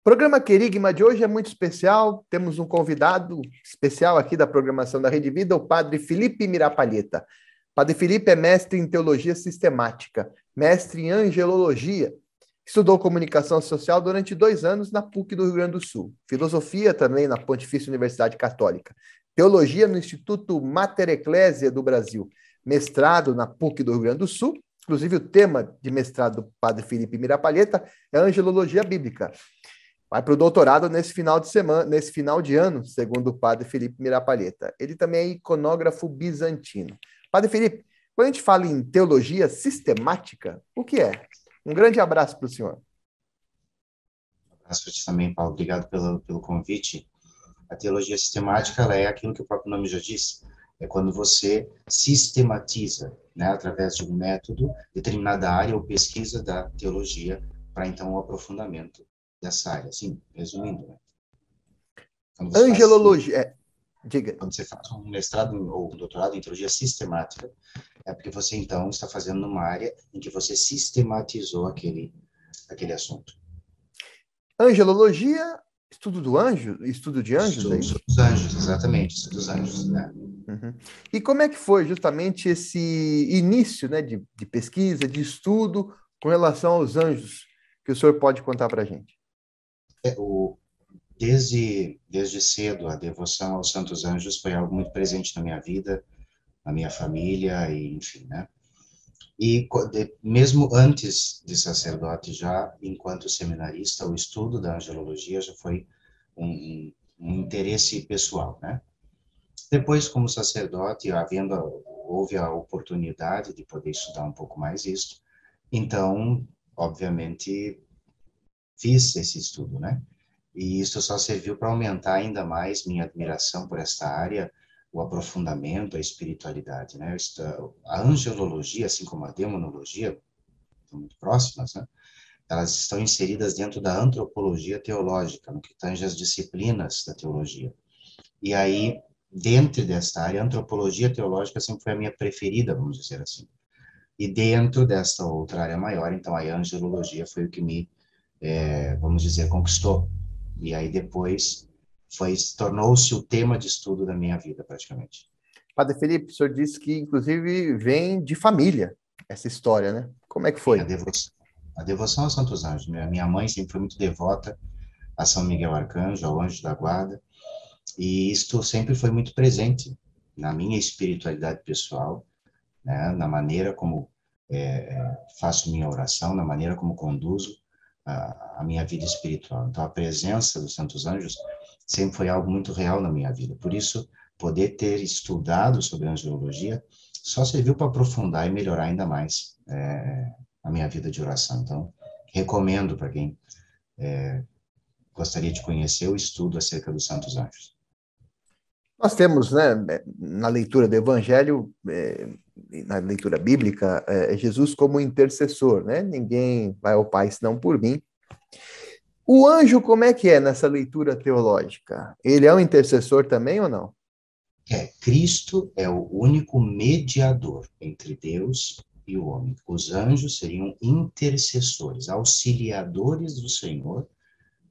Programa Querigma de hoje é muito especial. Temos um convidado especial aqui da programação da Rede Vida, o Padre Felipe Mirapalheta. Padre Felipe é mestre em Teologia Sistemática, mestre em Angelologia. Estudou Comunicação Social durante 2 anos na PUC do Rio Grande do Sul. Filosofia também na Pontifícia Universidade Católica. Teologia no Instituto Mater Ecclesiae do Brasil. Mestrado na PUC do Rio Grande do Sul. Inclusive, o tema de mestrado do Padre Felipe Mirapalheta é Angelologia Bíblica. Vai para o doutorado nesse final de ano, segundo o Padre Felipe Mirapalheta. Ele também é iconógrafo bizantino. Padre Felipe, quando a gente fala em teologia sistemática, o que é? Um grande abraço para o senhor. Um abraço para ti também, Paulo. Obrigado pelo convite. A teologia sistemática, ela é aquilo que o próprio nome já diz. É quando você sistematiza, né, através de um método, determinada área ou pesquisa da teologia, para então o aprofundamento dessa área, assim, resumindo, né? Angelologia, diga. Quando você faz um mestrado ou um doutorado em teologia sistemática, é porque você, então, está fazendo numa área em que você sistematizou aquele assunto. Angelologia, estudo do anjo? Estudo de anjos, é isso? Estudo dos anjos, exatamente, estudo dos anjos, né? Uhum. E como é que foi justamente esse início, né, de pesquisa, de estudo com relação aos anjos, que o senhor pode contar para a gente? Desde cedo, a devoção aos santos anjos foi algo muito presente na minha vida, na minha família, e enfim, né? E mesmo antes de sacerdote, já enquanto seminarista, o estudo da angelologia já foi um interesse pessoal, né? Depois, como sacerdote, houve a oportunidade de poder estudar um pouco mais isso, então, obviamente, fiz esse estudo, né? E isso só serviu para aumentar ainda mais minha admiração por esta área, o aprofundamento, a espiritualidade, né? A angelologia, assim como a demonologia, são muito próximas, né? Elas estão inseridas dentro da antropologia teológica, no que tange as disciplinas da teologia. E aí, dentro desta área, a antropologia teológica sempre foi a minha preferida, vamos dizer assim. E dentro desta outra área maior, então, a angelologia foi o que me, vamos dizer, conquistou. E aí depois tornou-se o tema de estudo da minha vida, praticamente. Padre Felipe, o senhor disse que, inclusive, vem de família essa história, né? Como é que foi? A devoção aos santos anjos. Minha mãe sempre foi muito devota a São Miguel Arcanjo, ao anjo da guarda, e isto sempre foi muito presente na minha espiritualidade pessoal, né? Na maneira como faço minha oração, na maneira como conduzo a minha vida espiritual. Então, a presença dos santos anjos sempre foi algo muito real na minha vida. Por isso, poder ter estudado sobre angelologia só serviu para aprofundar e melhorar ainda mais a minha vida de oração. Então, recomendo para quem gostaria de conhecer o estudo acerca dos santos anjos. Nós temos, né, na leitura do Evangelho, na leitura bíblica, Jesus como intercessor, né? Ninguém vai ao Pai senão por mim. O anjo, como é que é nessa leitura teológica? Ele é um intercessor também ou não? Cristo é o único mediador entre Deus e o homem. Os anjos seriam intercessores, auxiliadores do Senhor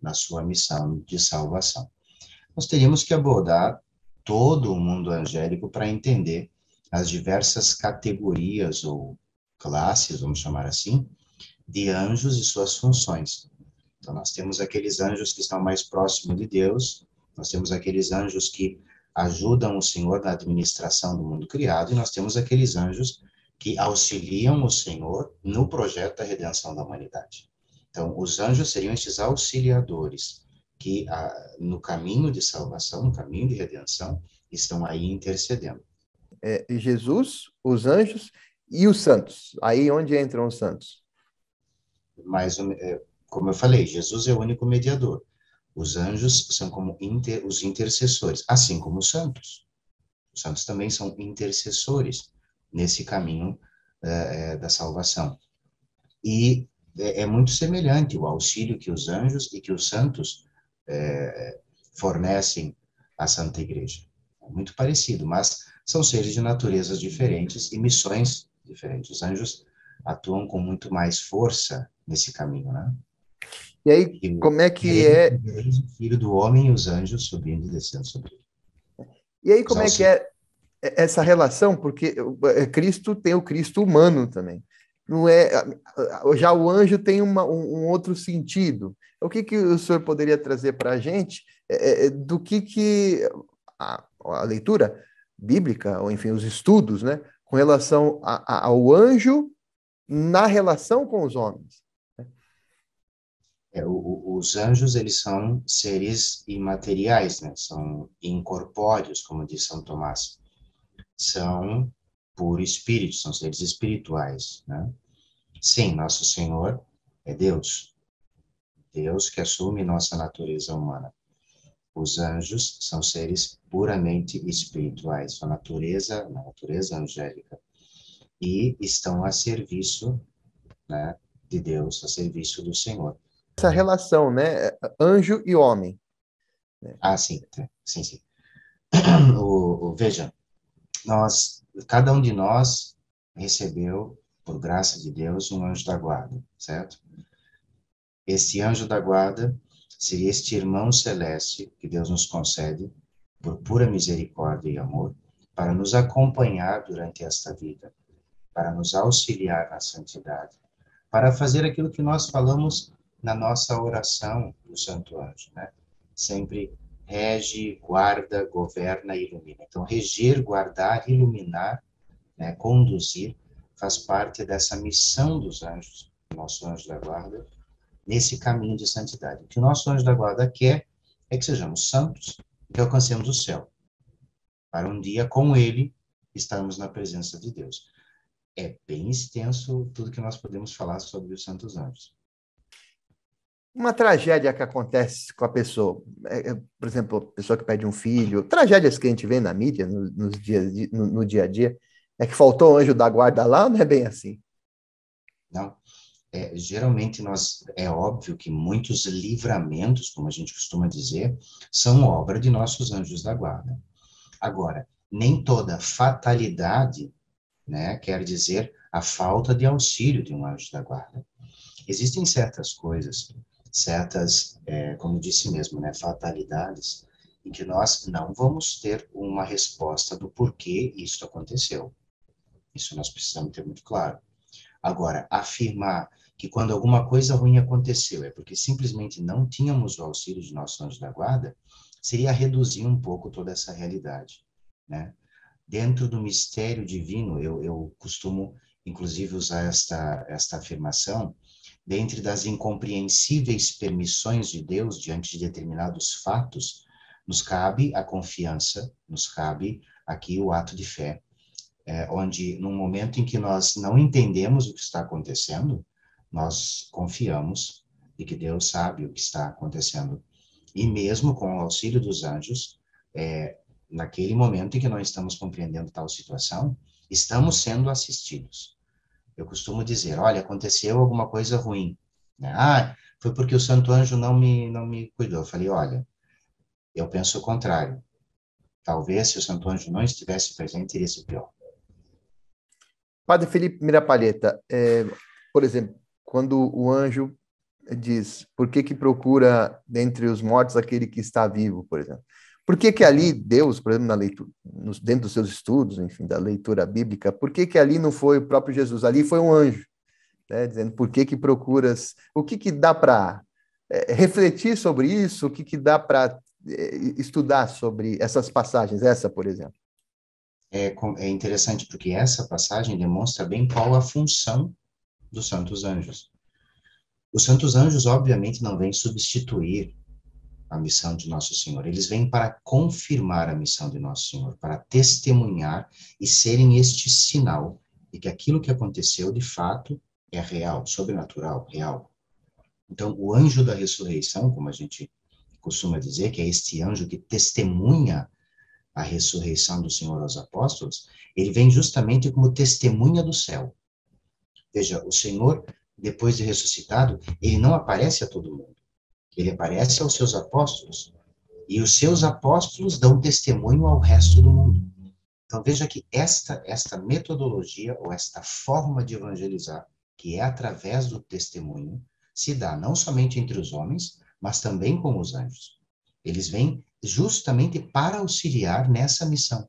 na sua missão de salvação. Nós teríamos que abordar todo o mundo angélico para entender as diversas categorias ou classes, vamos chamar assim, de anjos e suas funções. Então, nós temos aqueles anjos que estão mais próximos de Deus, nós temos aqueles anjos que ajudam o Senhor na administração do mundo criado, e nós temos aqueles anjos que auxiliam o Senhor no projeto da redenção da humanidade. Então, os anjos seriam esses auxiliadores que, no caminho de salvação, no caminho de redenção, estão aí intercedendo. Jesus, os anjos e os santos. Aí onde entram os santos? Mas, como eu falei, Jesus é o único mediador. Os anjos são como os intercessores, assim como os santos. Os santos também são intercessores nesse caminho da salvação. E é muito semelhante o auxílio que os anjos e que os santos fornecem à Santa Igreja. É muito parecido, mas são seres de naturezas diferentes e missões diferentes. Os anjos atuam com muito mais força nesse caminho, né? E aí, como é que é? O Filho do Homem e os anjos subindo e descendo sobre ele. E aí, como é que é essa relação? Porque Cristo tem o Cristo humano também. Não é, já o anjo tem um outro sentido. O que o senhor poderia trazer para a gente do que a leitura bíblica, ou enfim, os estudos, né, com relação ao anjo na relação com os homens? Os anjos, eles são seres imateriais, né? São incorpóreos, como diz São Tomás. São por espírito, são seres espirituais, né? Sim, nosso Senhor é Deus. Deus que assume nossa natureza humana. Os anjos são seres puramente espirituais, sua natureza, uma natureza angélica, e estão a serviço, né, de Deus, a serviço do Senhor. Essa relação, né? Anjo e homem. Ah, sim, sim, sim. Veja, cada um de nós recebeu, por graça de Deus, um anjo da guarda, certo? Esse anjo da guarda seria este irmão celeste que Deus nos concede, por pura misericórdia e amor, para nos acompanhar durante esta vida, para nos auxiliar na santidade, para fazer aquilo que nós falamos na nossa oração do Santo Anjo, né? Sempre rege, guarda, governa e ilumina. Então, reger, guardar, iluminar, né, conduzir, faz parte dessa missão dos anjos, do nosso anjo da guarda, nesse caminho de santidade. O que o nosso anjo da guarda quer é que sejamos santos e que alcancemos o céu, para um dia, com ele, estarmos na presença de Deus. É bem extenso tudo que nós podemos falar sobre os santos anjos. Uma tragédia que acontece com a pessoa, por exemplo, a pessoa que perde um filho, tragédias que a gente vê na mídia, no dia a dia, é que faltou o anjo da guarda lá, ou não é bem assim? Não. Geralmente é óbvio que muitos livramentos, como a gente costuma dizer, são obra de nossos anjos da guarda. Agora, nem toda fatalidade, né, quer dizer a falta de auxílio de um anjo da guarda. Existem certas coisas, como disse mesmo, né, fatalidades, em que nós não vamos ter uma resposta do porquê isso aconteceu. Isso nós precisamos ter muito claro. Agora, afirmar que quando alguma coisa ruim aconteceu é porque simplesmente não tínhamos o auxílio de nosso anjo da guarda, seria reduzir um pouco toda essa realidade, né? Dentro do mistério divino, eu costumo, inclusive, usar esta afirmação, dentre das incompreensíveis permissões de Deus diante de determinados fatos, nos cabe a confiança, nos cabe aqui o ato de fé, onde, num momento em que nós não entendemos o que está acontecendo, nós confiamos de que Deus sabe o que está acontecendo. E mesmo com o auxílio dos anjos, naquele momento em que nós estamos compreendendo tal situação, estamos sendo assistidos. Eu costumo dizer, olha, aconteceu alguma coisa ruim, né? Ah, foi porque o santo anjo não me cuidou. Eu falei, olha, eu penso o contrário. Talvez se o santo anjo não estivesse presente, teria sido pior. Padre Felipe Mirapaleta, por exemplo, quando o anjo diz, por que procura dentre os mortos aquele que está vivo, por exemplo? Por que ali Deus, por exemplo, na leitura, dentro dos seus estudos, enfim, da leitura bíblica, por que ali não foi o próprio Jesus? Ali foi um anjo, né, dizendo por que procuras, o que dá para refletir sobre isso, o que dá para estudar sobre essas passagens, essa, por exemplo? É interessante porque essa passagem demonstra bem qual a função dos santos anjos. Os santos anjos, obviamente, não vêm substituir a missão de Nosso Senhor. Eles vêm para confirmar a missão de Nosso Senhor, para testemunhar e serem este sinal de que aquilo que aconteceu, de fato, é real, sobrenatural, real. Então, o anjo da ressurreição, como a gente costuma dizer, que é este anjo que testemunha a ressurreição do Senhor aos apóstolos, ele vem justamente como testemunha do céu. Veja, o Senhor, depois de ressuscitado, ele não aparece a todo mundo. Ele aparece aos seus apóstolos, e os seus apóstolos dão testemunho ao resto do mundo. Então, veja que esta metodologia, ou esta forma de evangelizar, que é através do testemunho, se dá não somente entre os homens, mas também com os anjos. Eles vêm justamente para auxiliar nessa missão.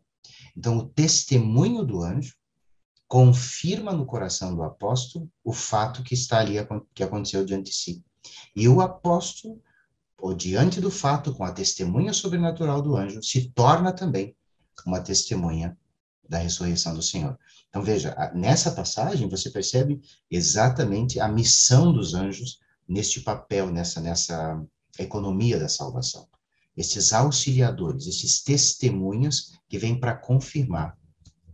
Então, o testemunho do anjo confirma no coração do apóstolo o fato que está ali, que aconteceu diante de si. E o apóstolo, ou diante do fato, com a testemunha sobrenatural do anjo, se torna também uma testemunha da ressurreição do Senhor. Então, veja, nessa passagem você percebe exatamente a missão dos anjos neste papel, nessa economia da salvação. Estes auxiliadores, estes testemunhas que vêm para confirmar,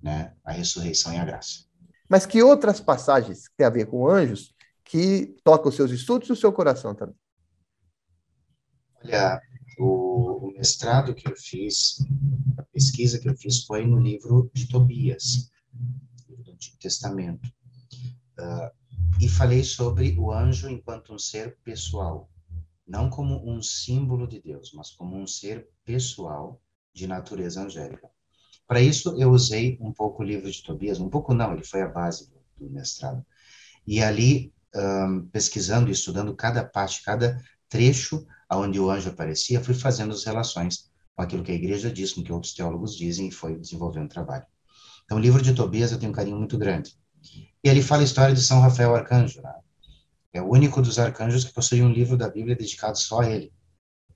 né, a ressurreição e a graça. Mas que outras passagens que têm a ver com anjos que tocam os seus estudos e o seu coração também? Olha, o mestrado que eu fiz, a pesquisa que eu fiz foi no livro de Tobias, livro do Antigo Testamento. E falei sobre o anjo enquanto um ser pessoal, não como um símbolo de Deus, mas como um ser pessoal de natureza angélica. Para isso, eu usei um pouco o livro de Tobias, um pouco não, ele foi a base do mestrado. E ali, pesquisando e estudando cada parte, cada trecho onde o anjo aparecia, fui fazendo as relações com aquilo que a igreja diz, com o que outros teólogos dizem, e foi desenvolvendo trabalho. Então, o livro de Tobias eu tenho um carinho muito grande. E ali fala a história de São Rafael Arcanjo, né? É o único dos arcanjos que possui um livro da Bíblia dedicado só a ele.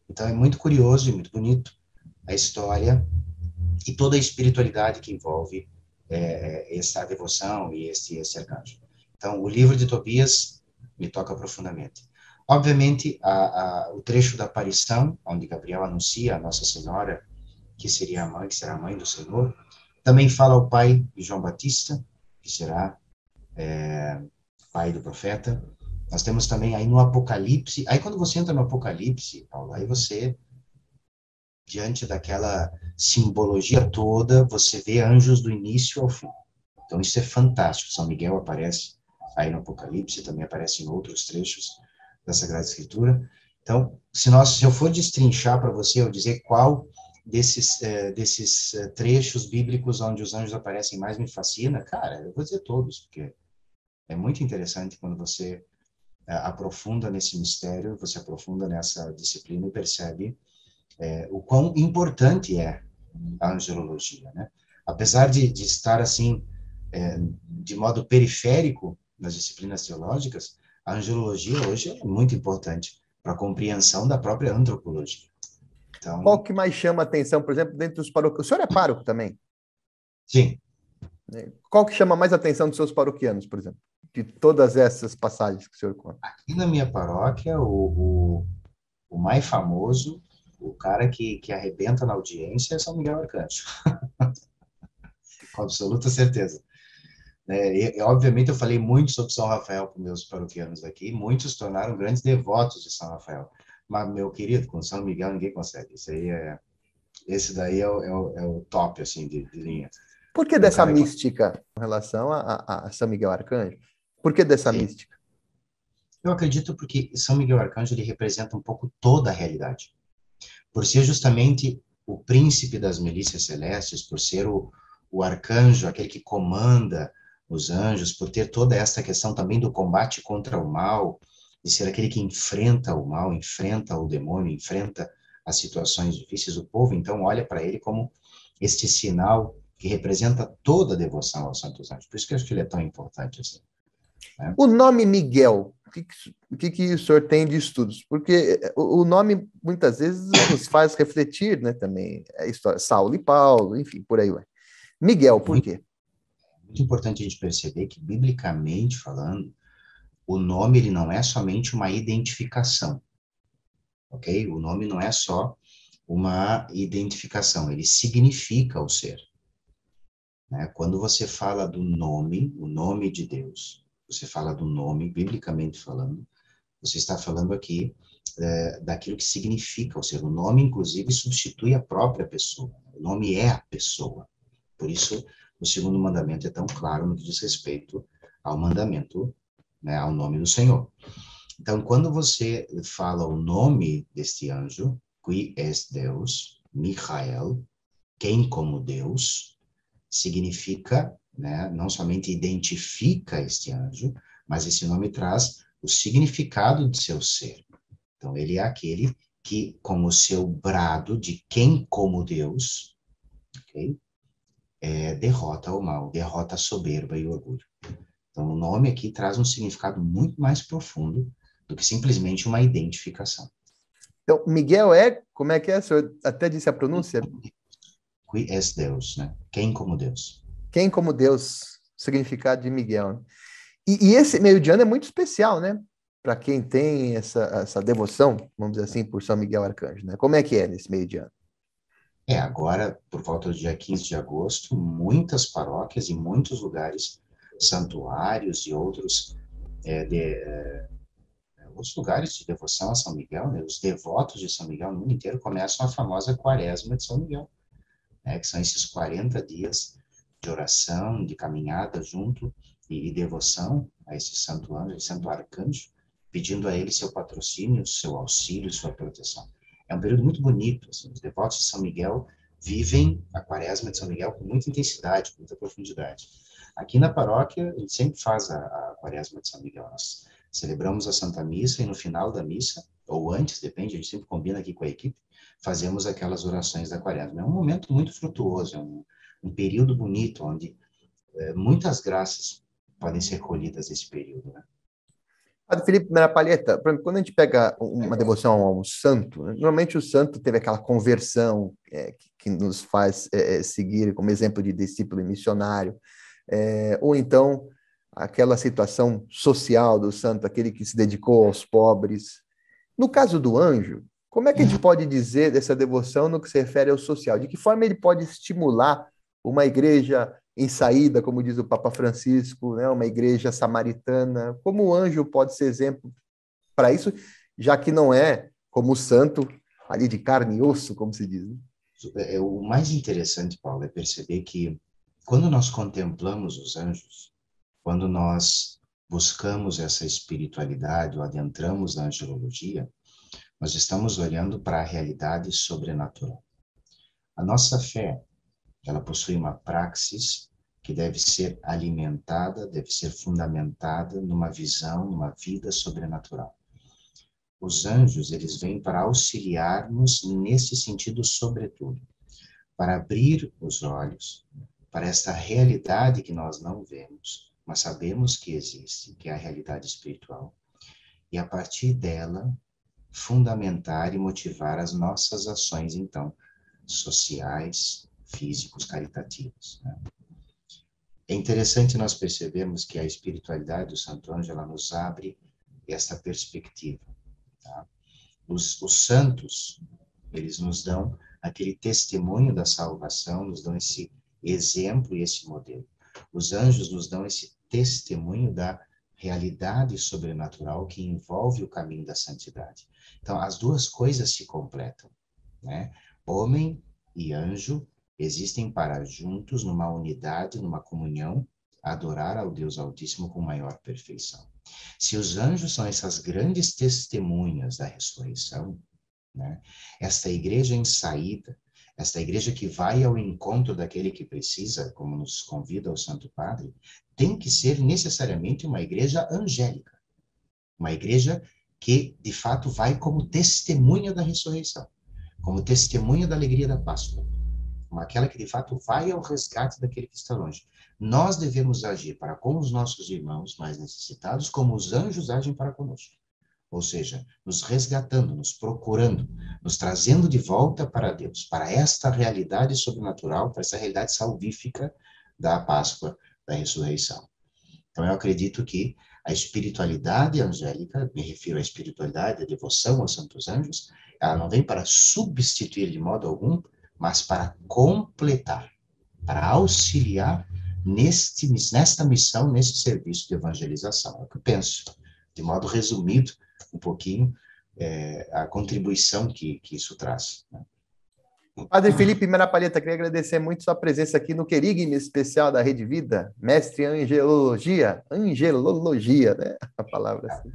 Então, é muito curioso e muito bonito a história e toda a espiritualidade que envolve essa devoção e esse arcanjo. Então, o livro de Tobias me toca profundamente. Obviamente, o trecho da aparição, onde Gabriel anuncia a Nossa Senhora, que seria a mãe, que será a mãe do Senhor, também fala o pai de João Batista, que será pai do profeta. Nós temos também aí no Apocalipse, aí quando você entra no Apocalipse, Paulo, aí você, diante daquela simbologia toda, você vê anjos do início ao fim. Então isso é fantástico. São Miguel aparece aí no Apocalipse, também aparece em outros trechos da Sagrada Escritura. Então, se eu for destrinchar para você, eu dizer qual desses trechos bíblicos onde os anjos aparecem mais me fascina, cara, eu vou dizer todos, porque é muito interessante quando você aprofunda nesse mistério, você aprofunda nessa disciplina e percebe o quão importante é a angelologia, né? Apesar de estar assim de modo periférico nas disciplinas teológicas, a angelologia hoje é muito importante para a compreensão da própria antropologia. Então, qual que mais chama a atenção, por exemplo, dentro dos paroquianos? O senhor é pároco também? Sim. Qual que chama mais atenção dos seus paroquianos, por exemplo? De todas essas passagens que o senhor conta. Aqui na minha paróquia, o mais famoso, o cara que arrebenta na audiência é São Miguel Arcanjo. Com absoluta certeza. Obviamente, eu falei muito sobre São Rafael para os meus paroquianos aqui, muitos se tornaram grandes devotos de São Rafael. Mas, meu querido, com São Miguel ninguém consegue. Esse daí é o top, assim, de linha. Por que dessa mística em relação a São Miguel Arcanjo? Por que dessa mística? Eu acredito porque São Miguel Arcanjo ele representa um pouco toda a realidade. Por ser justamente o príncipe das milícias celestes, por ser o arcanjo, aquele que comanda os anjos, por ter toda essa questão também do combate contra o mal, de ser aquele que enfrenta o mal, enfrenta o demônio, enfrenta as situações difíceis, o povo então olha para ele como este sinal que representa toda a devoção aos santos anjos. Por isso que eu acho que ele é tão importante assim. Né? O nome Miguel, o que o senhor tem de estudos? Porque o nome, muitas vezes, nos faz refletir, né, também, a história, Saulo e Paulo, enfim, por aí vai. Miguel, por quê? Muito importante a gente perceber que, biblicamente falando, o nome ele não é somente uma identificação, ok? O nome não é só uma identificação, ele significa o ser. Né? Quando você fala do nome, o nome de Deus, você fala do nome, biblicamente falando, você está falando aqui daquilo que significa o ser. O nome, inclusive, substitui a própria pessoa. O nome é a pessoa. Por isso, o segundo mandamento é tão claro no que diz respeito ao mandamento, né, ao nome do Senhor. Então, quando você fala o nome deste anjo, qui est Deus, Michael, quem como Deus, significa, né, não somente identifica este anjo, mas esse nome traz o significado de seu ser. Então, ele é aquele que, com o seu brado de quem como Deus, okay, derrota o mal, derrota a soberba e o orgulho. Então, o nome aqui traz um significado muito mais profundo do que simplesmente uma identificação. Então, Miguel é, como é que é? O senhor até disse a pronúncia? Qui es Deus, né? Quem como Deus. Quem como Deus, o significado de Miguel. Né? E esse meio de ano é muito especial, né? Para quem tem essa devoção, vamos dizer assim, por São Miguel Arcanjo, né? Como é que é nesse meio de ano? Agora, por volta do dia 15 de agosto, muitas paróquias e muitos lugares, santuários e outros lugares de devoção a São Miguel, né? Os devotos de São Miguel no mundo inteiro começam a famosa Quaresma de São Miguel, né? Que são esses 40 dias de oração, de caminhada junto e devoção a esse santo anjo, esse santo arcanjo, pedindo a ele seu patrocínio, seu auxílio, sua proteção. É um período muito bonito, assim, os devotos de São Miguel vivem a Quaresma de São Miguel com muita intensidade, com muita profundidade. Aqui na paróquia, a gente sempre faz a Quaresma de São Miguel. Nós celebramos a Santa Missa e no final da missa, ou antes, depende, a gente sempre combina aqui com a equipe, fazemos aquelas orações da Quaresma. É um momento muito frutuoso, é um período bonito, onde muitas graças podem ser colhidas nesse período, né? Padre Felipe Mirapaleta, por exemplo, quando a gente pega uma devoção a um santo, né, normalmente o santo teve aquela conversão que nos faz seguir como exemplo de discípulo e missionário, ou então aquela situação social do santo, aquele que se dedicou aos pobres. No caso do anjo, como é que a gente pode dizer dessa devoção no que se refere ao social? De que forma ele pode estimular uma igreja em saída, como diz o Papa Francisco, né, uma igreja samaritana? Como o anjo pode ser exemplo para isso, já que não é como o santo ali de carne e osso, como se diz, né? O mais interessante, Paulo, é perceber que quando nós contemplamos os anjos, quando nós buscamos essa espiritualidade ou adentramos na angelologia, nós estamos olhando para a realidade sobrenatural. A nossa fé, ela possui uma praxis que deve ser alimentada, deve ser fundamentada numa visão, numa vida sobrenatural. Os anjos, eles vêm para auxiliar-nos nesse sentido, sobretudo, para abrir os olhos para esta realidade que nós não vemos, mas sabemos que existe, que é a realidade espiritual, e a partir dela, fundamentar e motivar as nossas ações, então, sociais, físicos, caritativos, né? É interessante nós percebermos que a espiritualidade do Santo Anjo, ela nos abre esta perspectiva, tá? Os santos, eles nos dão aquele testemunho da salvação, nos dão esse exemplo e esse modelo. Os anjos nos dão esse testemunho da realidade sobrenatural que envolve o caminho da santidade. Então, as duas coisas se completam, né? Homem e anjo existem para juntos, numa unidade, numa comunhão, adorar ao Deus Altíssimo com maior perfeição. Se os anjos são essas grandes testemunhas da ressurreição, né? Esta igreja em saída, esta igreja que vai ao encontro daquele que precisa, como nos convida o Santo Padre, tem que ser necessariamente uma igreja angélica, uma igreja que, de fato, vai como testemunha da ressurreição, como testemunha da alegria da Páscoa, como aquela que, de fato, vai ao resgate daquele que está longe. Nós devemos agir para com os nossos irmãos mais necessitados, como os anjos agem para conosco. Ou seja, nos resgatando, nos procurando, nos trazendo de volta para Deus, para esta realidade sobrenatural, para essa realidade salvífica da Páscoa, da ressurreição. Então, eu acredito que a espiritualidade angélica, me refiro à espiritualidade, à devoção aos santos anjos, ela não vem para substituir de modo algum, mas para completar, para auxiliar nesta missão, nesse serviço de evangelização. É o que eu penso, de modo resumido, um pouquinho, a contribuição que isso traz, né? Padre Felipe Mirapaleta, queria agradecer muito sua presença aqui no Querigma especial da Rede Vida, mestre em angelologia, né? A palavra assim.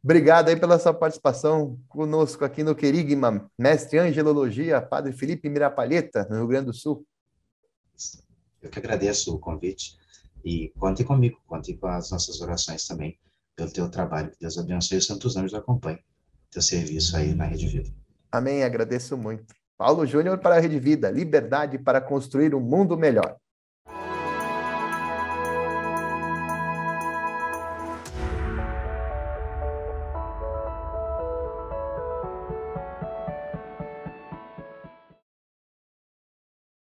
Obrigado aí pela sua participação conosco aqui no Querigma, mestre em angelologia, Padre Felipe Mirapaleta, no Rio Grande do Sul. Eu que agradeço o convite e conte comigo, conte com as nossas orações também pelo teu trabalho. Que Deus abençoe e os santos anjos acompanhem teu serviço aí na Rede Vida. Amém, agradeço muito. Paulo Júnior para a Rede Vida, liberdade para construir um mundo melhor.